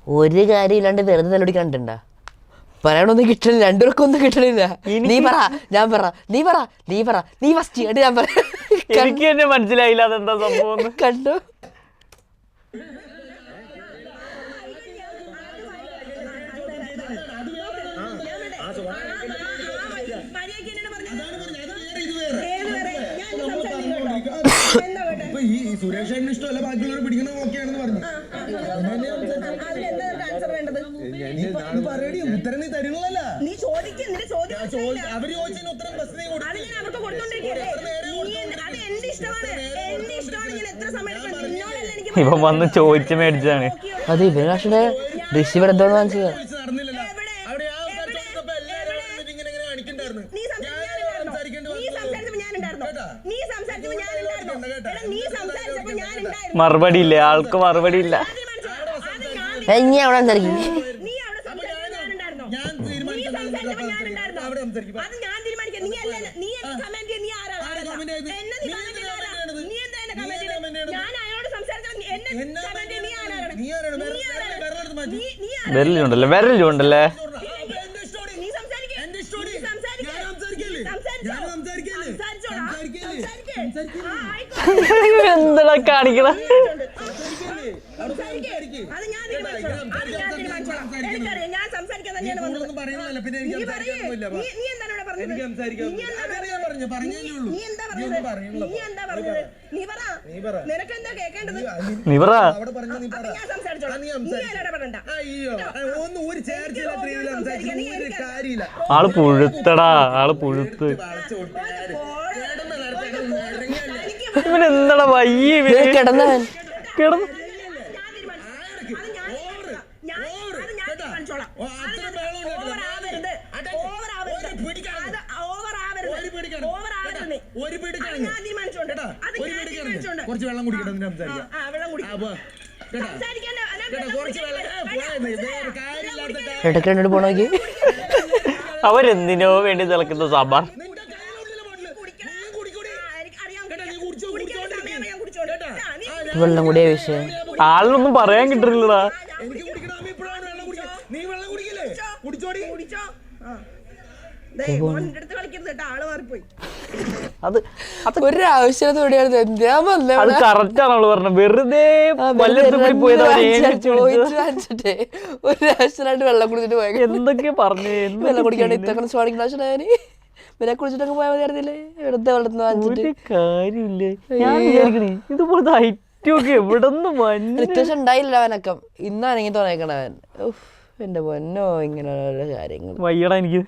ഒരു കാര്യം ഇല്ലാണ്ട് വെറുതെ തലപിടിക്കാണ്ടിണ്ടാ പറയണൊന്നും കിട്ടണില്ല, രണ്ടുപേർക്കൊന്നും കിട്ടണില്ല. നീ പറ, ഞാൻ പറ, നീ പറ, നീ പറ, നീ ഫസ്റ്റ് ഞാൻ പറ. എനിക്ക് തന്നെ മനസ്സിലായില്ല അതെന്താ സംഭവം. കണ്ടു സുരേഷേട്ടന് ഇഷ്ടമല്ല, ബാക്കിയുള്ളവർ പിടിക്കണം ഓക്കെയാണെന്ന് പറഞ്ഞു. ഉത്തരം നീ തരുന്നതല്ല, അവര് ചോദിച്ചതിന് ഉത്തരം ഇവൻ വന്ന് ചോദിച്ച് മേടിച്ചാണ്. അത് ഇവരുടെ ഋഷി ഇവിടെ എന്തോന്ന് മനസ്സിലാ. മറുപടി ഇല്ലേ, ആൾക്ക് മറുപടി ഇല്ല. ഇനി അവിടെ സംസാരിക്കും. വിരലുണ്ടല്ലേ, വിരലുണ്ടല്ലേ. എന്താ കാണിക്കണ? ആള് പുഴുത്തടാ, ആള് പുഴുത്ത്. ഇവനെന്താടാ വയ്യ കിടന്നവൻ കിടന്നു. കുറച്ച് വെള്ളം കുടിക്കട്ടെ. ഇടയ്ക്ക് പോണോക്കി അവരെന്തിനോ വേണ്ടി തിളക്കുന്ന സാമ്പാർ. വെള്ളം കൂടിയ വിഷയം ആളിനൊന്നും പറയാൻ കിട്ടില്ലടാ. അത് ഒരു ആവശ്യത്തോടെയാണ്. അത് കറക്റ്റ് ആണ് അവള് പറഞ്ഞത്. വെറുതെ ഒരു ആവശ്യമായിട്ട് വെള്ളം കുടിച്ചിട്ട് പോയ എന്തൊക്കെ പറഞ്ഞു. വെള്ളം കുടിക്കാണ്ട് ഇത്തങ്ങനെ സ്വാടിക്കുന്ന ആവശ്യമായന് വില കുടിച്ചിട്ടൊക്കെ പോയാൽ മതിയായിരുന്നില്ലേ? വെറുതെ വെള്ളത്തിന് കാര്യമില്ലേ. ഞാൻ വിചാരിക്കണേ ഇതുപോലത്തെ ഐറ്റമൊക്കെ എവിടെന്ന് വ്യത്യാസം ഉണ്ടായില്ല അവനക്കം. ഇന്നാണെങ്കിൽ തോന്നേക്കണവൻ. എന്റെ പൊന്നോ, ഇങ്ങനെയുള്ള കാര്യങ്ങൾ വയ്യടാ എനിക്ക്.